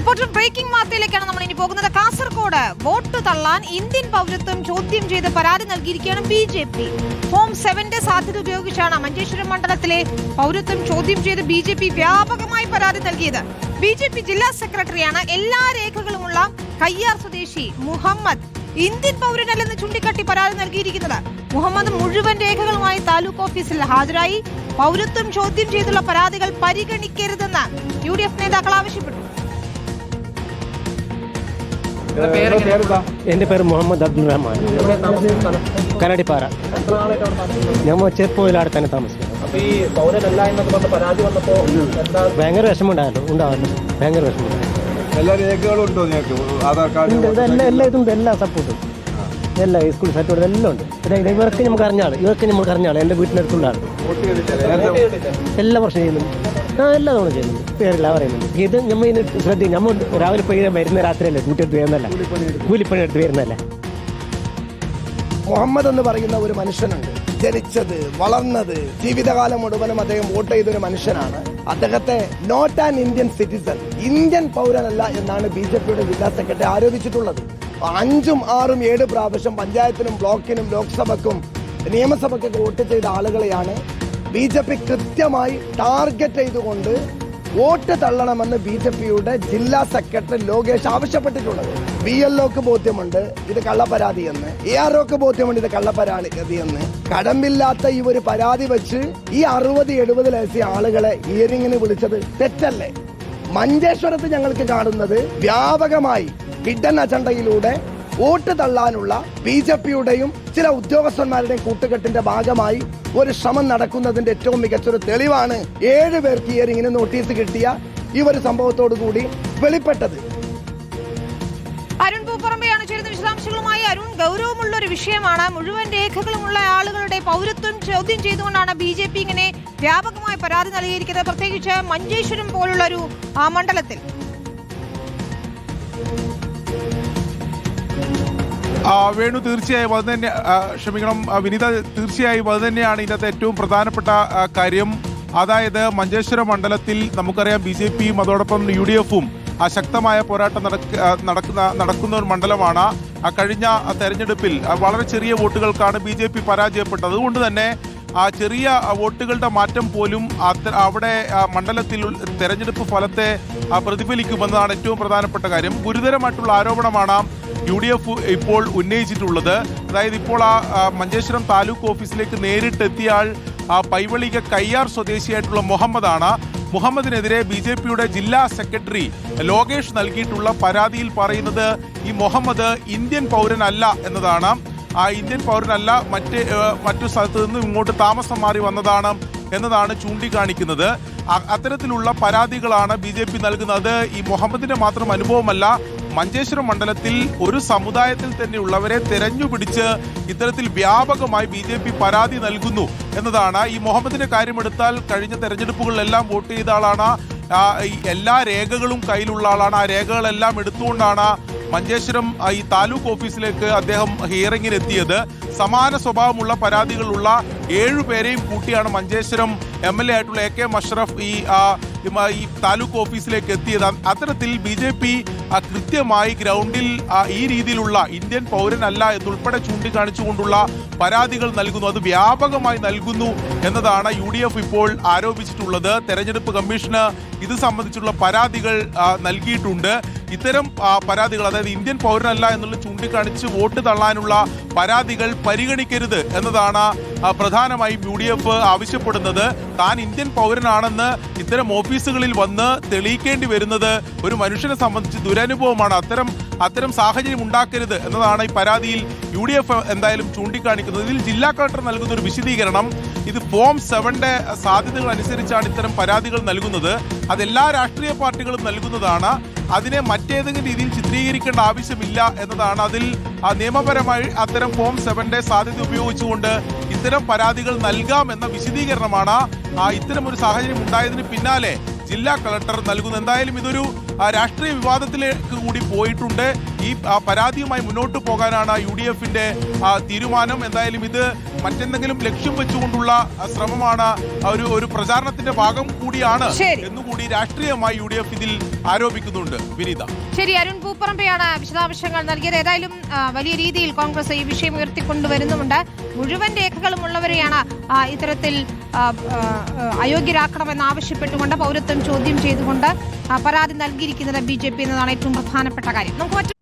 Reporter breaking വാർത്തയിലേക്കാണ് നമ്മൾ ഇനി പോകുന്നത്. കാസർഗോഡ് വോട്ട് തള്ളാൻ ഇന്ത്യൻ പൗരത്വം ചോദ്യം ചെയ്ത് പരാതി നൽകിയിരിക്കുകയാണ് BJP. ഫോം 7 സാധ്യത ഉപയോഗിച്ചാണ് മഞ്ചേശ്വരം മണ്ഡലത്തിലെ പൗരത്വം ചോദ്യം ചെയ്ത് BJP വ്യാപകമായി പരാതി നൽകിയത്. BJP ജില്ലാ സെക്രട്ടറിയാണ് എല്ലാ രേഖകളുമുള്ള കയ്യാർ സ്വദേശി മുഹമ്മദ് ഇന്ത്യൻ പൗരനല്ലെന്ന് ചൂണ്ടിക്കാട്ടി പരാതി നൽകിയിരിക്കുന്നത്. മുഹമ്മദ് മുഴുവൻ രേഖകളുമായി താലൂക്ക് ഓഫീസിൽ ഹാജരായി. പൗരത്വം ചോദ്യം ചെയ്തുള്ള പരാതികൾ പരിഗണിക്കരുതെന്ന് UDF നേതാക്കൾ ആവശ്യപ്പെട്ടു. എൻ്റെ പേര് മുഹമ്മദ് അബ്ദുൾ റഹ്മാൻ, കരടിപ്പാറ. ഞമ്മ ചെറുപ്പയിലാണ് തന്നെ താമസിക്കുന്നത്. ഭയങ്കര വിഷമമുണ്ടാവല്ലോ, ഭയങ്കര വിഷമമുണ്ടായിരുന്നു. എല്ലാ രേഖകളും ഉണ്ടോ നിങ്ങൾക്ക്? ആധാർ കാർഡ് എല്ലാ ഇതുണ്ട്, എല്ലാ സപ്പോർട്ടും, എല്ലാ സ്കൂൾ സർട്ടിഫിക്കറ്റ് എല്ലാം ഉണ്ട്. ഇവർക്ക് നമുക്ക് അറിഞ്ഞാൾ എൻ്റെ വീട്ടിനടുത്തുള്ള ആൾ എല്ലാ വർഷം ചെയ്യുന്നുണ്ട്. എല്ലാ തവണ ചെയ്യുന്നുണ്ട്, പേരില്ല പറയുന്നുണ്ട്. ഇത് നമ്മൾ ഇതിന് ശ്രദ്ധിക്കും. നമ്മൾ രാവിലെ പോയി വരുന്ന രാത്രിയല്ലേ കൂട്ടിയെടുത്ത് വരുന്നല്ല, കൂലിപ്പണി എടുത്ത് വരുന്നല്ലേ. മുഹമ്മദ് എന്ന് പറയുന്ന ഒരു മനുഷ്യനുണ്ട്. ജനിച്ചത്, വളർന്നത്, ജീവിതകാലം മുഴുവനും അദ്ദേഹം വോട്ട് ചെയ്തൊരു മനുഷ്യനാണ്. അദ്ദേഹത്തെ not an Indian citizen, Indian പൗരനല്ല എന്നാണ് BJPയുടെ ജില്ലാ സെക്രട്ടറി ആരോപിച്ചിട്ടുള്ളത്. 5, 6, 7 പ്രാവശ്യം പഞ്ചായത്തിനും ബ്ലോക്കിനും ലോക്സഭയ്ക്കും നിയമസഭയ്ക്കൊക്കെ വോട്ട് ചെയ്ത ആളുകളെയാണ് BJP കൃത്യമായി ടാർഗറ്റ് ചെയ്തുകൊണ്ട് വോട്ട് തള്ളണമെന്ന് BJPയുടെ ജില്ലാ സെക്രട്ടറി ലോകേഷ് ആവശ്യപ്പെട്ടിട്ടുള്ളത്. BLOക്ക് ബോധ്യമുണ്ട് ഇത് കള്ളപ്പരാതിയെന്ന്, AROക്ക് ബോധ്യമുണ്ട് ഇത് കള്ളപ്പരാതിയെന്ന്. കടമ്പില്ലാത്ത ഈ ഒരു പരാതി വെച്ച് ഈ 60-70 വയസ്സിയ ആളുകളെ ഹിയറിംഗിന് വിളിച്ചത് തെറ്റല്ലേ? മഞ്ചേശ്വരത്ത് ഞങ്ങൾക്ക് കാണുന്നത് വ്യാപകമായി ഹിഡൻ അജണ്ടയിലൂടെ വോട്ട് തള്ളാനുള്ള BJPയുടെയും ചില ഉദ്യോഗസ്ഥന്മാരുടെയും കൂട്ടുകെട്ടിന്റെ ഭാഗമായി ഒരു ശ്രമം നടക്കുന്നതിന്റെ ഏറ്റവും മികച്ചൊരു തെളിവാണ് 7 പേർക്ക് ഹിയറിംഗിന് നോട്ടീസ് കിട്ടിയ ഈ ഒരു സംഭവത്തോടു കൂടി വെളിപ്പെട്ടത്. അരുൺ പൂപ്പറമ്പയാണ് ചേരുന്ന വിശദാംശങ്ങളുമായി. അരുൺ, ഗൗരവമുള്ള ഒരു വിഷയമാണ്. മുഴുവൻ രേഖകളുമുള്ള ആളുകളുടെ പൗരത്വം ചോദ്യം ചെയ്തുകൊണ്ടാണ് BJP ഇങ്ങനെ വ്യാപകമായി പരാതി നൽകിയിരിക്കുന്നത്, പ്രത്യേകിച്ച് മഞ്ചേശ്വരം പോലുള്ള ഒരു മണ്ഡലത്തിൽ. വേണു, തീർച്ചയായും അത് തന്നെ, വിനീത, തീർച്ചയായും അത് തന്നെയാണ് ഇതിനകത്ത് ഏറ്റവും പ്രധാനപ്പെട്ട കാര്യം. അതായത് മഞ്ചേശ്വരം മണ്ഡലത്തിൽ നമുക്കറിയാം BJPയും അതോടൊപ്പം UDFും ശക്തമായ പോരാട്ടം നടക്കുന്ന ഒരു മണ്ഡലമാണ്. കഴിഞ്ഞ തെരഞ്ഞെടുപ്പിൽ വളരെ ചെറിയ വോട്ടുകൾക്കാണ് BJP പരാജയപ്പെട്ടത്. അതുകൊണ്ട് തന്നെ ചെറിയ വോട്ടുകളുടെ മാറ്റം പോലും അവിടെ മണ്ഡലത്തിൽ തെരഞ്ഞെടുപ്പ് ഫലത്തെ പ്രതിഫലിക്കുമെന്നതാണ് ഏറ്റവും പ്രധാനപ്പെട്ട കാര്യം. ഗുരുതരമായിട്ടുള്ള ആരോപണമാണ് UDF ഇപ്പോൾ ഉന്നയിച്ചിട്ടുള്ളത്. അതായത് ഇപ്പോൾ മഞ്ചേശ്വരം താലൂക്ക് ഓഫീസിലേക്ക് നേരിട്ടെത്തിയ ആൾ പൈവളിക കയ്യാർ സ്വദേശിയായിട്ടുള്ള മുഹമ്മദാണ്. മുഹമ്മദിനെതിരെ BJPയുടെ ജില്ലാ സെക്രട്ടറി ലോകേഷ് നൽകിയിട്ടുള്ള പരാതിയിൽ പറയുന്നത് ഈ മുഹമ്മദ് ഇന്ത്യൻ പൗരനല്ല എന്നതാണ്. ഇന്ത്യൻ പൗരനല്ല, മറ്റു സ്ഥലത്ത് നിന്നും ഇങ്ങോട്ട് താമസം മാറി വന്നതാണ് എന്നതാണ് ചൂണ്ടിക്കാണിക്കുന്നത്. അത്തരത്തിലുള്ള പരാതികളാണ് BJP നൽകുന്നത്. ഈ മുഹമ്മദിന്റെ മാത്രം അനുഭവമല്ല, മഞ്ചേശ്വരം മണ്ഡലത്തിൽ ഒരു സമുദായത്തിൽ തന്നെയുള്ളവരെ തെരഞ്ഞുപിടിച്ച് ഇത്തരത്തിൽ വ്യാപകമായി BJP പരാതി നൽകുന്നു എന്നതാണ്. ഈ മുഹമ്മദിന്റെ കാര്യമെടുത്താൽ കഴിഞ്ഞ തെരഞ്ഞെടുപ്പുകളിലെല്ലാം വോട്ട് ചെയ്ത ആളാണ്, എല്ലാ രേഖകളും കയ്യിലുള്ള ആളാണ്. ആ രേഖകളെല്ലാം എടുത്തുകൊണ്ടാണ് മഞ്ചേശ്വരം ഈ താലൂക്ക് ഓഫീസിലേക്ക് അദ്ദേഹം ഹിയറിംഗിനെത്തിയത്. സമാന സ്വഭാവമുള്ള പരാതികളുള്ള 7 പേരെയും കൂട്ടിയാണ് മഞ്ചേശ്വരം MLA ആയിട്ടുള്ള AK മഷ്റഫ് ഈ താലൂക്ക് ഓഫീസിലേക്ക് എത്തിയത്. അത്തരത്തിൽ BJP കൃത്യമായി ഗ്രൗണ്ടിൽ ഈ രീതിയിലുള്ള ഇന്ത്യൻ പൗരനല്ല എന്നുൾപ്പെടെ ചൂണ്ടിക്കാണിച്ചുകൊണ്ടുള്ള പരാതികൾ നൽകുന്നു, അത് വ്യാപകമായി നൽകുന്നു എന്നതാണ് UDF ഇപ്പോൾ ആരോപിച്ചിട്ടുള്ളത്. തെരഞ്ഞെടുപ്പ് കമ്മീഷന് ഇത് സംബന്ധിച്ചുള്ള പരാതികൾ നൽകിയിട്ടുണ്ട്. ഇത്തരം പരാതികൾ, അതായത് ഇന്ത്യൻ പൗരനല്ല എന്നുള്ള ചൂണ്ടിക്കാണിച്ച് വോട്ട് തള്ളാനുള്ള പരാതികൾ പരിഗണിക്കരുത് എന്നതാണ് പ്രധാനമായും UDF ആവശ്യപ്പെടുന്നത്. താൻ ഇന്ത്യൻ പൗരനാണെന്ന് ഇത്തരം ഓഫീസുകളിൽ വന്ന് തെളിയിക്കേണ്ടി വരുന്നത് ഒരു മനുഷ്യനെ സംബന്ധിച്ച് ദുരനുഭവമാണ്. അത്തരം സാഹചര്യം ഉണ്ടാക്കരുത് എന്നതാണ് ഈ പരാതിയിൽ UDF എന്തായാലും ചൂണ്ടിക്കാണിക്കുന്നത്. ഇതിൽ ജില്ലാ കളക്ടർ നൽകുന്ന ഒരു വിശദീകരണം, ഇത് ഫോം 7 സാധ്യതകൾ അനുസരിച്ചാണ് ഇത്തരം പരാതികൾ നൽകുന്നത്. അതെല്ലാ രാഷ്ട്രീയ പാർട്ടികളും നൽകുന്നതാണ്. അതിനെ മറ്റേതെങ്കിലും രീതിയിൽ ചിത്രീകരിക്കേണ്ട ആവശ്യമില്ല എന്നതാണ്. അതിൽ നിയമപരമായി അത്തരം ഫോം 7 സാധ്യത ഉപയോഗിച്ചുകൊണ്ട് ഇത്തരം പരാതികൾ നൽകാം എന്ന വിശദീകരണമാണ് ഇത്തരം ഒരു സാഹചര്യം ഉണ്ടായതിന് പിന്നാലെ ജില്ലാ കളക്ടർ നൽകുന്നു. എന്തായാലും ഇതൊരു രാഷ്ട്രീയ വിവാദത്തിലേക്ക് കൂടി പോയിട്ടുണ്ട്. ഈ പരാതിയുമായി മുന്നോട്ട് പോകാനാണ് UDFന്റെ തീരുമാനം. എന്തായാലും ഇത് മറ്റെന്തെങ്കിലും ലക്ഷ്യം വെച്ചുകൊണ്ടുള്ള ശ്രമമാണ്, ഒരു പ്രചാരണത്തിന്റെ ഭാഗം കൂടിയാണ് എന്നുകൂടി രാഷ്ട്രീയമായി UDF ഇതിൽ ആരോപിക്കുന്നുണ്ട്. വിനീത, ശരി, അരുൺ പൂപ്പറമ്പയാണ് വിശദാംശങ്ങൾ നൽകിയത്. ഏതായാലും വലിയ രീതിയിൽ കോൺഗ്രസ് ഈ വിഷയം ഉയർത്തിക്കൊണ്ടുവരുന്നുമുണ്ട്. മുഴുവൻ രേഖകളും ഉള്ളവരെയാണ് ഇത്തരത്തിൽ അയോഗ്യരാക്കണമെന്ന് ആവശ്യപ്പെട്ടുകൊണ്ട് പൗരത്വം ചോദ്യം ചെയ്തുകൊണ്ട് പരാതി നൽകിയിരിക്കുന്നത് BJP എന്നതാണ് ഏറ്റവും പ്രധാനപ്പെട്ട കാര്യം. നമുക്ക്